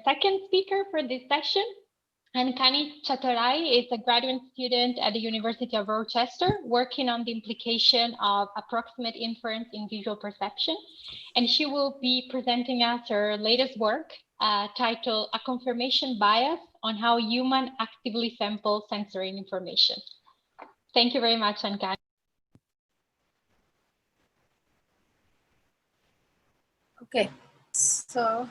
second speaker for this session. Kanye Chattarai is a graduate student at the University of Rochester working on the implication of approximate inference in visual perception. And she will be presenting us her latest work titled A Confirmation Bias on How Humans Actively Sample Sensory Information. Thank you very much, Ankani. Okay, so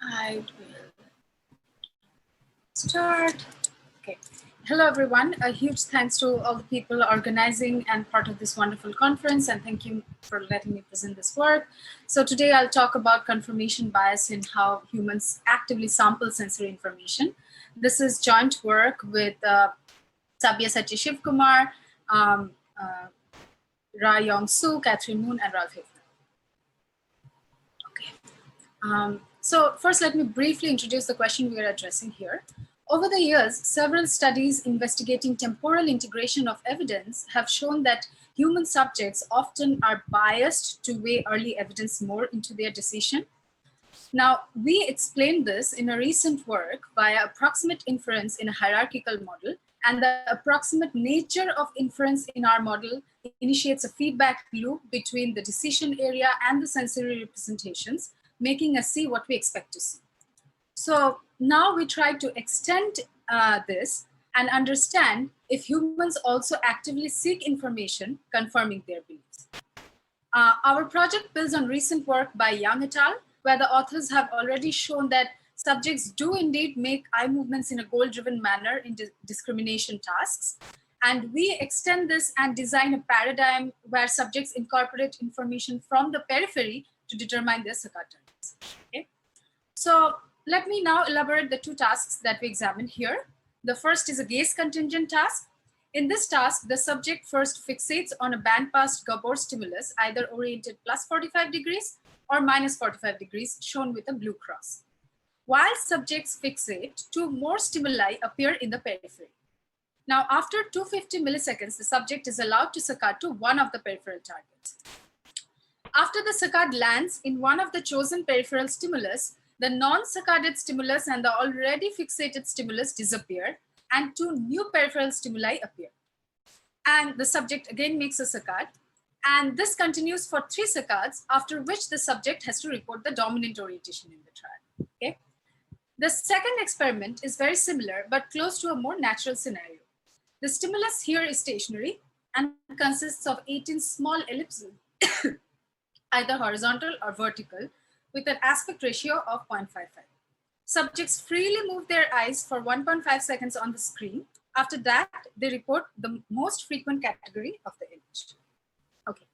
I will start. Okay. Hello, everyone. A huge thanks to all the people organizing and part of this wonderful conference, and thank you for letting me present this work. So today I'll talk about confirmation bias in how humans actively sample sensory information. This is joint work with Sabyasachi Shivkumar, Ra Yong Soo, Catherine Moon, and Ralph Hefner. Okay. So first, let me briefly introduce the question we are addressing here. Over the years, several studies investigating temporal integration of evidence have shown that human subjects often are biased to weigh early evidence more into their decision. Now, we explained this in a recent work via approximate inference in a hierarchical model, and the approximate nature of inference in our model initiates a feedback loop between the decision area and the sensory representations, making us see what we expect to see. So now we try to extend this and understand if humans also actively seek information confirming their beliefs. Our project builds on recent work by Yang et al., where the authors have already shown that subjects do indeed make eye movements in a goal-driven manner in discrimination tasks. And we extend this and design a paradigm where subjects incorporate information from the periphery to determine their saccade targets. Okay? So let me now elaborate the two tasks that we examined here. The first is a gaze contingent task. In this task, the subject first fixates on a band-passed Gabor stimulus, either oriented plus 45 degrees or minus 45 degrees, shown with a blue cross. While subjects fixate, two more stimuli appear in the periphery. Now, after 250 milliseconds, the subject is allowed to saccade to one of the peripheral targets. After the saccade lands in one of the chosen peripheral stimulus, the non-saccaded stimulus and the already fixated stimulus disappear, and two new peripheral stimuli appear. And the subject again makes a saccade, and this continues for 3 saccades, after which the subject has to report the dominant orientation in the trial. Okay? The second experiment is very similar, but close to a more natural scenario. The stimulus here is stationary and consists of 18 small ellipses, either horizontal or vertical, with an aspect ratio of 0.55. Subjects freely move their eyes for 1.5 seconds on the screen. After that, they report the most frequent category of the image. Okay.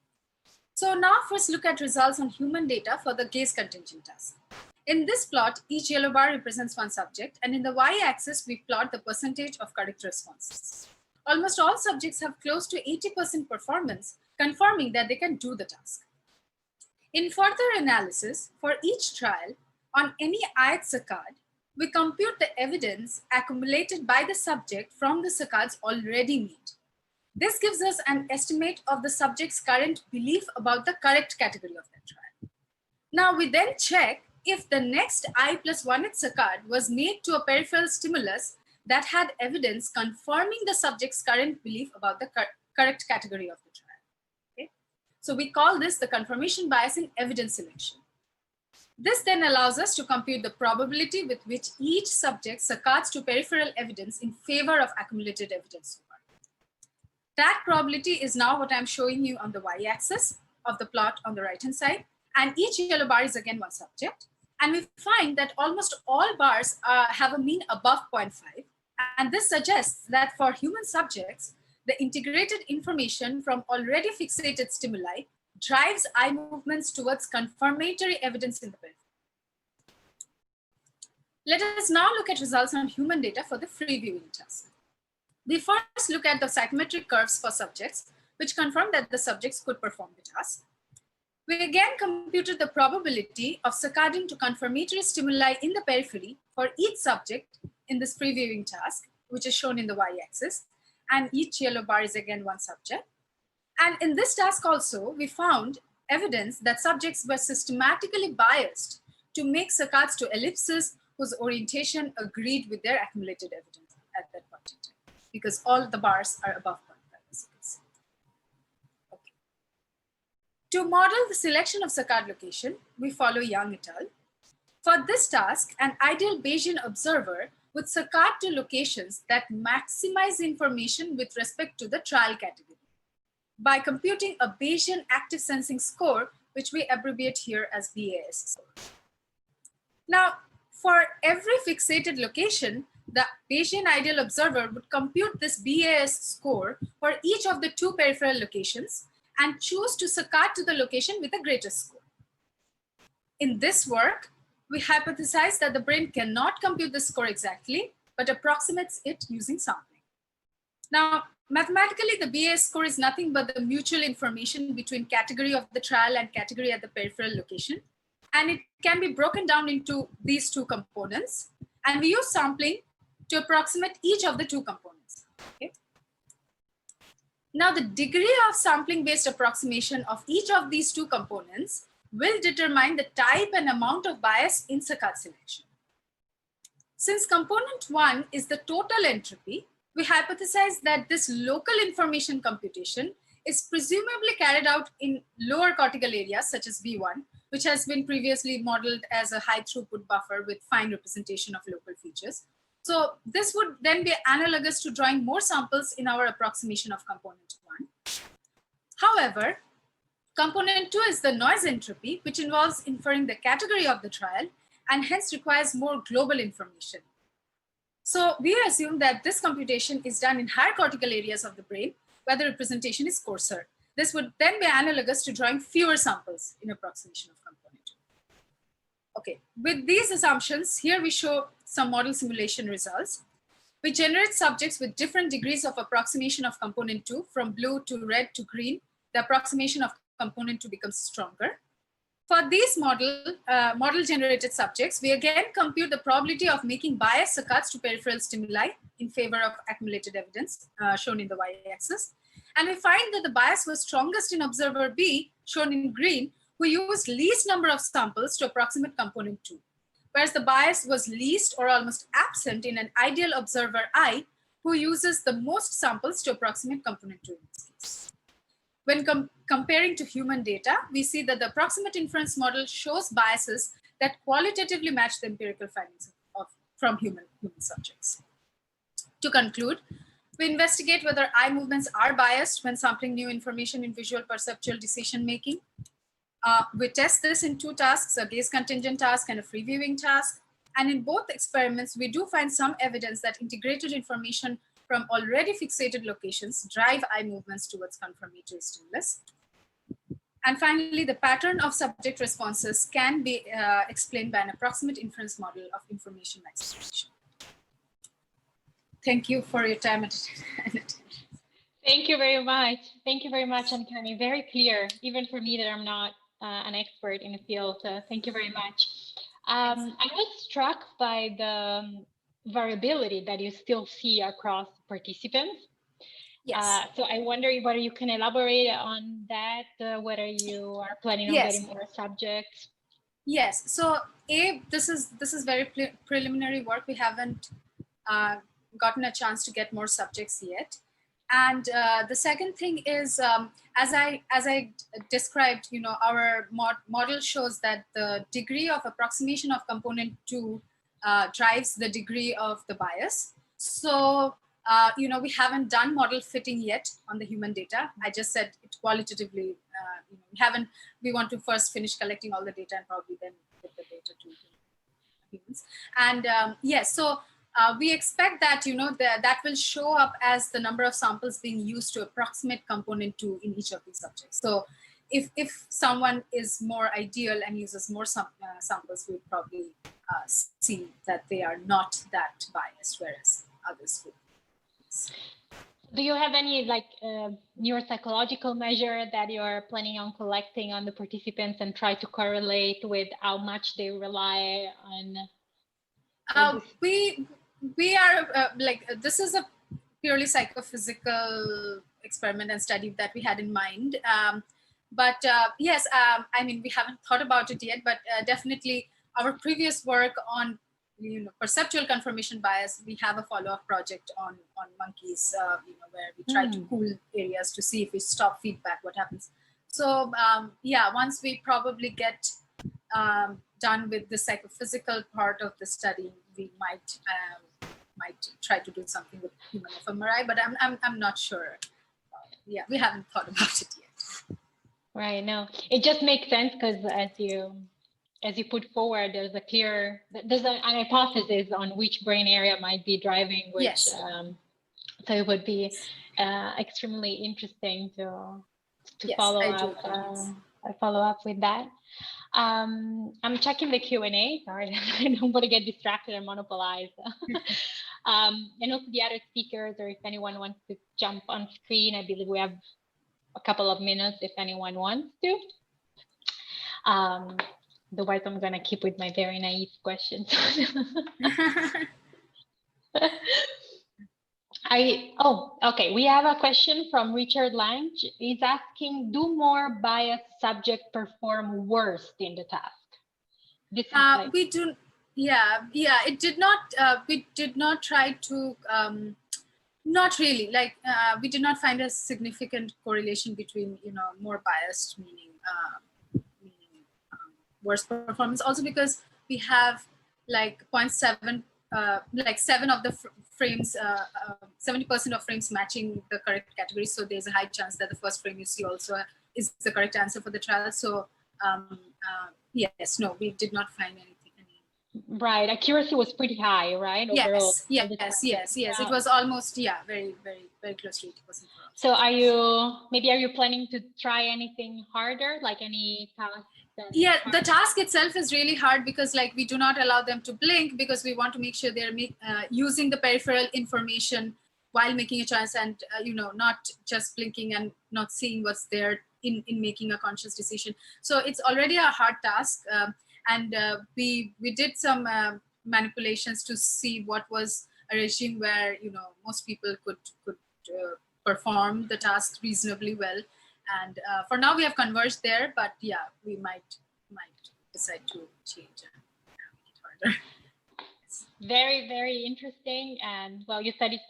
So now first look at results on human data for the gaze contingent task. In this plot, each yellow bar represents one subject, and in the y-axis, we plot the percentage of correct responses. Almost all subjects have close to 80% performance, confirming that they can do the task. In further analysis, for each trial, on any ith saccade, we compute the evidence accumulated by the subject from the saccades already made. This gives us an estimate of the subject's current belief about the correct category of that trial. Now we then check if the next I plus 1th saccade was made to a peripheral stimulus that had evidence confirming the subject's current belief about the correct category of the trial. So we call this the confirmation bias in evidence selection. This then allows us to compute the probability with which each subject saccades to peripheral evidence in favor of accumulated evidence so far. That probability is now what I'm showing you on the y-axis of the plot on the right-hand side. And each yellow bar is again one subject. And we find that almost all bars have a mean above 0.5. And this suggests that for human subjects, the integrated information from already fixated stimuli drives eye movements towards confirmatory evidence in the periphery. Let us now look at results on human data for the free viewing task. We first look at the psychometric curves for subjects, which confirm that the subjects could perform the task. We again computed the probability of saccading to confirmatory stimuli in the periphery for each subject in this free viewing task, which is shown in the y-axis. And each yellow bar is again one subject. And in this task also, we found evidence that subjects were systematically biased to make saccades to ellipses whose orientation agreed with their accumulated evidence at that point in time, because all the bars are above 0.5, as you can see. Okay. To model the selection of saccade location, we follow Yang et al. For this task, an ideal Bayesian observer would saccade to locations that maximize information with respect to the trial category by computing a Bayesian active sensing score, which we abbreviate here as BAS score. Now, for every fixated location, the Bayesian ideal observer would compute this BAS score for each of the 2 peripheral locations and choose to saccade to the location with the greatest score. In this work, we hypothesize that the brain cannot compute the score exactly, but approximates it using sampling. Now, mathematically, the BAS score is nothing but the mutual information between category of the trial and category at the peripheral location. And it can be broken down into these 2 components. And we use sampling to approximate each of the 2 components. Okay? Now, the degree of sampling-based approximation of each of these 2 components will determine the type and amount of bias in saccade selection. Since component 1 is the total entropy, we hypothesize that this local information computation is presumably carried out in lower cortical areas such as B1, which has been previously modeled as a high throughput buffer with fine representation of local features. So this would then be analogous to drawing more samples in our approximation of component 1. However, component 2 is the noise entropy, which involves inferring the category of the trial and hence requires more global information. So we assume that this computation is done in higher cortical areas of the brain where the representation is coarser. This would then be analogous to drawing fewer samples in approximation of component 2. Okay, with these assumptions, here we show some model simulation results. We generate subjects with different degrees of approximation of component 2, from blue to red to green. The approximation of component 2 becomes stronger. For these model-generated subjects, we again compute the probability of making biased saccades to peripheral stimuli in favor of accumulated evidence, shown in the y-axis. And we find that the bias was strongest in observer B, shown in green, who used least number of samples to approximate component 2, whereas the bias was least or almost absent in an ideal observer I, who uses the most samples to approximate component 2 in this case. When comparing to human data, we see that the approximate inference model shows biases that qualitatively match the empirical findings from human subjects. To conclude, we investigate whether eye movements are biased when sampling new information in visual perceptual decision making. We test this in 2 tasks, a gaze contingent task and a free viewing task. And in both experiments, we do find some evidence that integrated information from already fixated locations drive eye movements towards confirmatory stimulus. And finally, the pattern of subject responses can be explained by an approximate inference model of information maximization. Thank you for your time and attention. Thank you very much. Thank you very much, Ankani. Very clear, even for me that I'm not an expert in the field. Thank you very much. I was struck by the variability that you still see across participants. Yes. So I wonder whether you can elaborate on that, whether you are planning on getting more subjects. Yes. So this is very preliminary work. We haven't gotten a chance to get more subjects yet. And the second thing is, as I described, our model shows that the degree of approximation of component 2 drives the degree of the bias. So, we haven't done model fitting yet on the human data. I just said it qualitatively. We want to first finish collecting all the data and probably then get the data to humans. And yes, so we expect that, that will show up as the number of samples being used to approximate component 2 in each of these subjects. So if someone is more ideal and uses more samples, we'll probably see that they are not that biased, whereas others would. Do you have any neuropsychological measure that you're planning on collecting on the participants and try to correlate with how much they rely on? We are this is a purely psychophysical experiment and study that we had in mind. But yes, I mean, we haven't thought about it yet, but definitely our previous work on perceptual confirmation bias, we have a follow-up project on monkeys, where we try to cool areas to see if we stop feedback, what happens. So yeah, once we probably get done with the psychophysical part of the study, we might try to do something with human fMRI, but I'm not sure. Yeah, we haven't thought about it yet. Right. No, it just makes sense because as you put forward, there's an hypothesis on which brain area might be driving which. Yes. So it would be extremely interesting to yes, follow up with that. I'm checking the Q&A. Sorry, I don't want to get distracted and monopolize. And also the other speakers, or if anyone wants to jump on screen, I believe we have a couple of minutes if anyone wants to. Otherwise, I'm going to keep with my very naive questions. Okay. We have a question from Richard Lange. He's asking, do more biased subjects perform worse in the task? We do. Yeah. It did not. We did not try to. Not really. Like we did not find a significant correlation between more biased meaning worse performance. Also because we have like 0.7, like 7 of the frames, 70% of frames matching the correct category. So there's a high chance that the first frame you see also is the correct answer for the trial. So yes, no, we did not find anything. Right, accuracy was pretty high, right? Overall, yes. It was almost, very, very, very close to 80%. So are you planning to try anything harder, like any task? Yeah, the task itself is really hard because like we do not allow them to blink because we want to make sure they're using the peripheral information while making a choice, and not just blinking and not seeing what's there in making a conscious decision. So it's already a hard task, and we did some manipulations to see what was a regime where most people could perform the task reasonably well. And for now, we have converged there, but yeah, we might decide to change and make it harder. Very, very interesting. And well, you said it's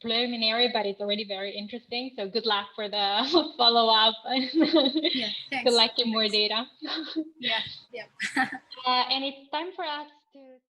preliminary, but it's already very interesting. So good luck for the follow-up and collecting more data. Yeah. And it's time for us to